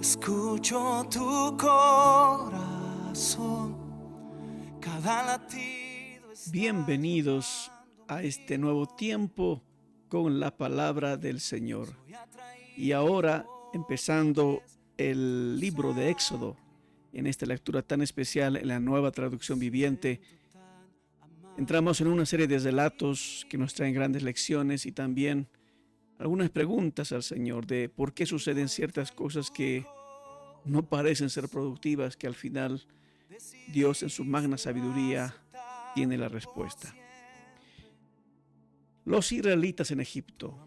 Escucho tu corazón, cada latido está Bienvenidos a este nuevo tiempo con la palabra del Señor. Y ahora, empezando el libro de Éxodo, en esta lectura tan especial en la Nueva Traducción Viviente, entramos en una serie de relatos que nos traen grandes lecciones y también algunas preguntas al Señor de por qué suceden ciertas cosas que no parecen ser productivas, que al final Dios en su magna sabiduría tiene la respuesta. Los israelitas en Egipto,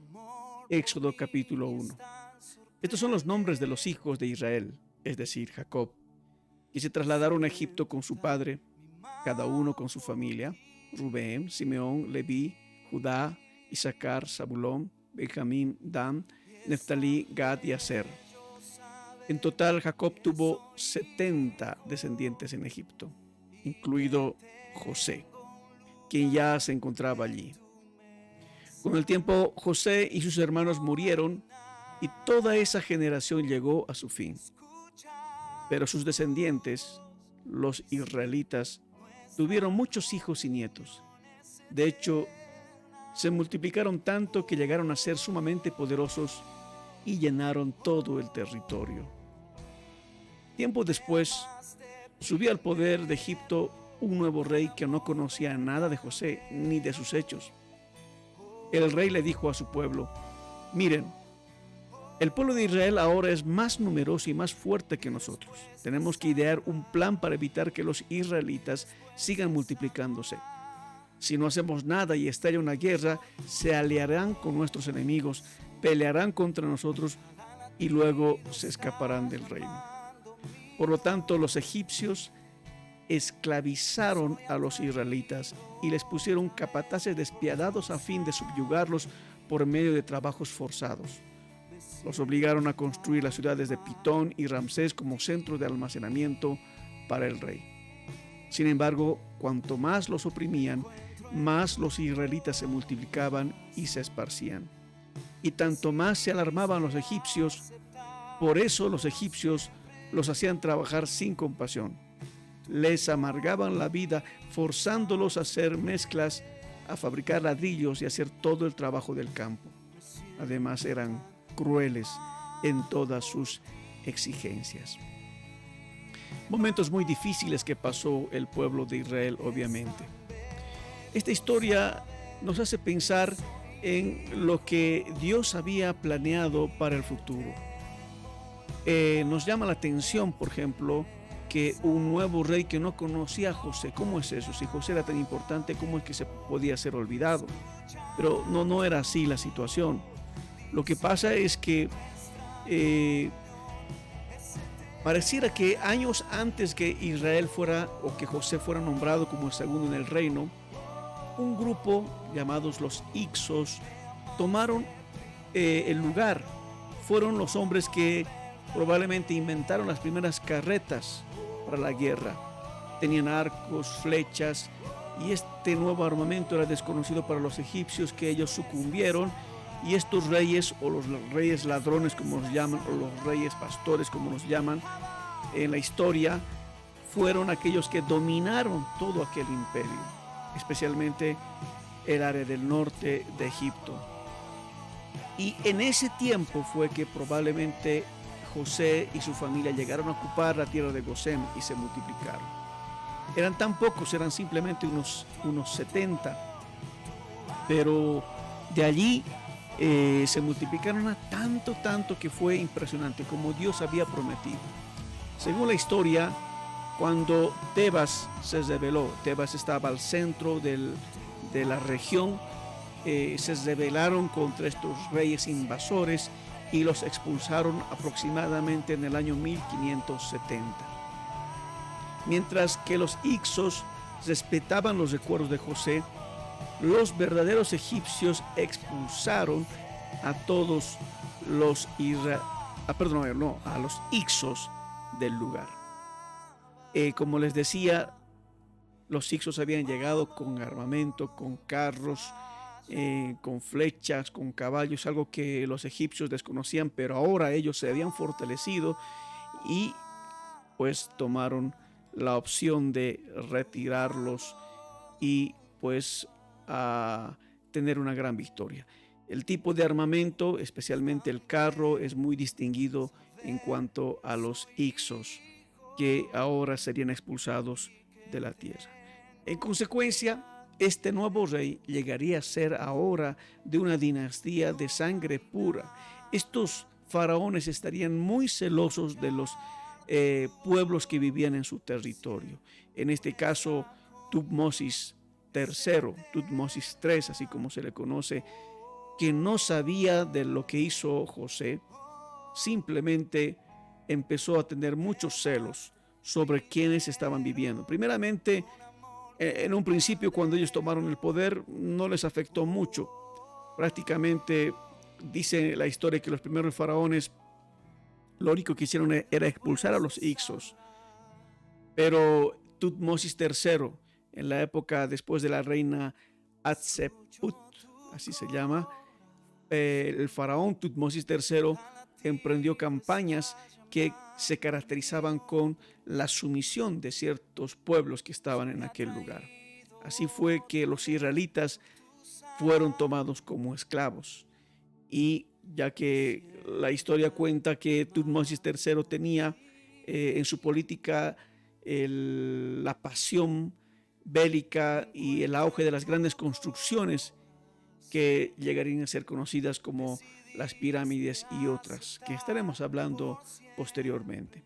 Éxodo capítulo 1. Estos son los nombres de los hijos de Israel, es decir, Jacob, que se trasladaron a Egipto con su padre, cada uno con su familia: Rubén, Simeón, Leví, Judá, Isaacar, Zabulón, Benjamín, Dan, Neftalí, Gad y Aser. En total, Jacob tuvo 70 descendientes en Egipto, incluido José, quien ya se encontraba allí. Con el tiempo, José y sus hermanos murieron y toda esa generación llegó a su fin. Pero sus descendientes, los israelitas, tuvieron muchos hijos y nietos. De hecho, se multiplicaron tanto que llegaron a ser sumamente poderosos y llenaron todo el territorio. Tiempo después, subió al poder de Egipto un nuevo rey que no conocía nada de José ni de sus hechos. El rey le dijo a su pueblo: miren, el pueblo de Israel ahora es más numeroso y más fuerte que nosotros. Tenemos que idear un plan para evitar que los israelitas sigan multiplicándose. Si no hacemos nada y estalla una guerra, se aliarán con nuestros enemigos, pelearán contra nosotros y luego se escaparán del reino. Por lo tanto, los egipcios esclavizaron a los israelitas y les pusieron capataces despiadados a fin de subyugarlos por medio de trabajos forzados. Los obligaron a construir las ciudades de Pitón y Ramsés como centros de almacenamiento para el rey. Sin embargo, cuanto más los oprimían, más los israelitas se multiplicaban y se esparcían. Y tanto más se alarmaban los egipcios, por eso los egipcios los hacían trabajar sin compasión. Les amargaban la vida, forzándolos a hacer mezclas, a fabricar ladrillos y a hacer todo el trabajo del campo. Además, eran crueles en todas sus exigencias. Momentos muy difíciles que pasó el pueblo de Israel, obviamente. Esta historia nos hace pensar en lo que Dios había planeado para el futuro. Nos llama la atención, por ejemplo, que un nuevo rey que no conocía a José. ¿Cómo es eso? Si José era tan importante, ¿cómo es que se podía ser olvidado? Pero no era así la situación. Lo que pasa es que pareciera que años antes que Israel fuera, o que José fuera nombrado como el segundo en el reino, un grupo llamados los Hicsos tomaron el lugar. Fueron los hombres que probablemente inventaron las primeras carretas para la guerra. Tenían arcos, flechas, y este nuevo armamento era desconocido para los egipcios, que ellos sucumbieron. Y estos reyes, o los reyes ladrones como los llaman, o los reyes pastores como los llaman en la historia, fueron aquellos que dominaron todo aquel imperio, especialmente el área del norte de Egipto. Y en ese tiempo fue que probablemente José y su familia llegaron a ocupar la tierra de Gosén y se multiplicaron. Eran tan pocos, eran simplemente unos 70, pero de allí se multiplicaron a tanto que fue impresionante, como Dios había prometido. Según la historia, cuando Tebas se rebeló, Tebas estaba al centro de la región, se rebelaron contra estos reyes invasores y los expulsaron aproximadamente en el año 1570. Mientras que los Hicsos respetaban los recuerdos de José, los verdaderos egipcios expulsaron a todos los a los Hicsos del lugar. Como les decía, los Hicsos habían llegado con armamento, con carros, con flechas, con caballos, algo que los egipcios desconocían, pero ahora ellos se habían fortalecido y pues tomaron la opción de retirarlos y pues a tener una gran victoria. El tipo de armamento, especialmente el carro, es muy distinguido en cuanto a los Hicsos, que ahora serían expulsados de la tierra. En consecuencia, este nuevo rey llegaría a ser ahora de una dinastía de sangre pura. Estos faraones estarían muy celosos de los pueblos que vivían en su territorio. En este caso, Tutmosis III, Tutmosis III, así como se le conoce, que no sabía de lo que hizo José, simplemente empezó a tener muchos celos sobre quienes estaban viviendo. Primeramente, en un principio, cuando ellos tomaron el poder, no les afectó mucho. Prácticamente dice la historia que los primeros faraones lo único que hicieron era expulsar a los Hicsos. Pero Tutmosis III, en la época después de la reina Hatshepsut, así se llama, el faraón Tutmosis III emprendió campañas que se caracterizaban con la sumisión de ciertos pueblos que estaban en aquel lugar. Así fue que los israelitas fueron tomados como esclavos. Y ya que la historia cuenta que Tutmosis III tenía en su política la pasión bélica y el auge de las grandes construcciones que llegarían a ser conocidas como las pirámides y otras, que estaremos hablando posteriormente.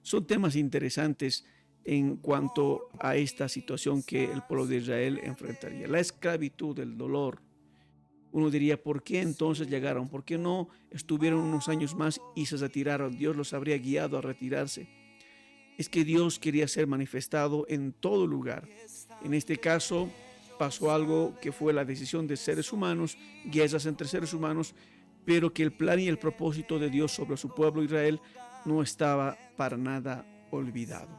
Son temas interesantes en cuanto a esta situación que el pueblo de Israel enfrentaría. La esclavitud, el dolor. Uno diría, ¿por qué entonces llegaron? ¿Por qué no estuvieron unos años más y se retiraron? Dios los habría guiado a retirarse. Es que Dios quería ser manifestado en todo lugar. En este caso, pasó algo que fue la decisión de seres humanos, guerras entre seres humanos, pero que el plan y el propósito de Dios sobre su pueblo Israel no estaba para nada olvidado.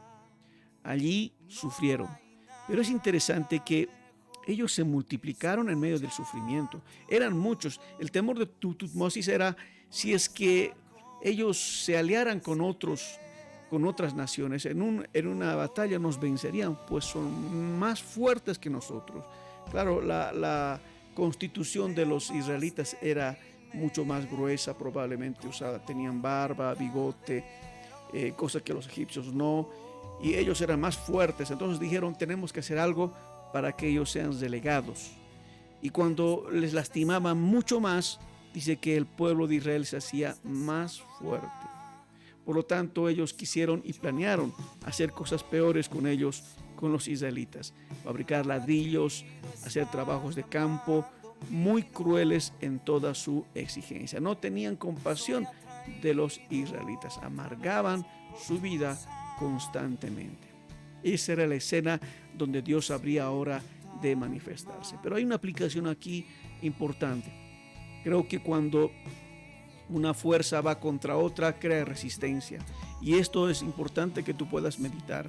Allí sufrieron, pero es interesante que ellos se multiplicaron en medio del sufrimiento. Eran muchos. El temor de Tutmosis era si es que ellos se aliaran con otras naciones, en una batalla nos vencerían, pues son más fuertes que nosotros. Claro, la constitución de los israelitas era mucho más gruesa, probablemente usada, tenían barba, bigote, cosa que los egipcios no, y ellos eran más fuertes. Entonces dijeron, tenemos que hacer algo para que ellos sean relegados. Y cuando les lastimaban mucho más, dice que el pueblo de Israel se hacía más fuerte. Por lo tanto, ellos quisieron y planearon hacer cosas peores con ellos, con los israelitas. Fabricar ladrillos, hacer trabajos de campo, muy crueles en toda su exigencia. No tenían compasión de los israelitas, amargaban su vida constantemente. Esa era la escena donde Dios habría ahora de manifestarse. Pero hay una aplicación aquí importante. Creo que cuando una fuerza va contra otra, crea resistencia. Y esto es importante que tú puedas meditar.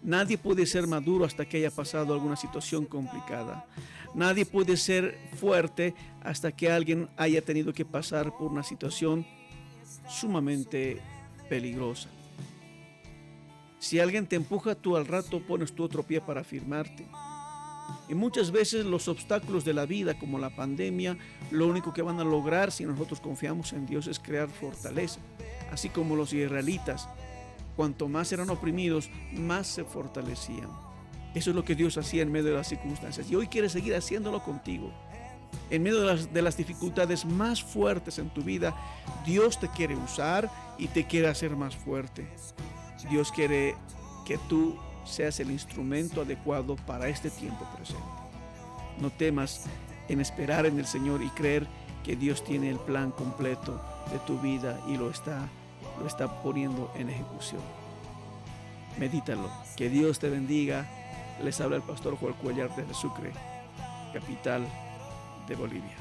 Nadie puede ser maduro hasta que haya pasado alguna situación complicada. Nadie puede ser fuerte hasta que alguien haya tenido que pasar por una situación sumamente peligrosa. Si alguien te empuja, tú al rato pones tu otro pie para afirmarte. Y muchas veces los obstáculos de la vida, como la pandemia, lo único que van a lograr si nosotros confiamos en Dios es crear fortaleza. Así como los israelitas, cuanto más eran oprimidos, más se fortalecían. Eso es lo que Dios hacía en medio de las circunstancias. Y hoy quiere seguir haciéndolo contigo. En medio de las dificultades más fuertes en tu vida, Dios te quiere usar y te quiere hacer más fuerte. Dios quiere que tú seas el instrumento adecuado para este tiempo presente. No temas en esperar en el Señor y creer que Dios tiene el plan completo de tu vida y lo está poniendo en ejecución. Medítalo. Que Dios te bendiga. Les habla el pastor Joel Cuellar desde Sucre, capital de Bolivia.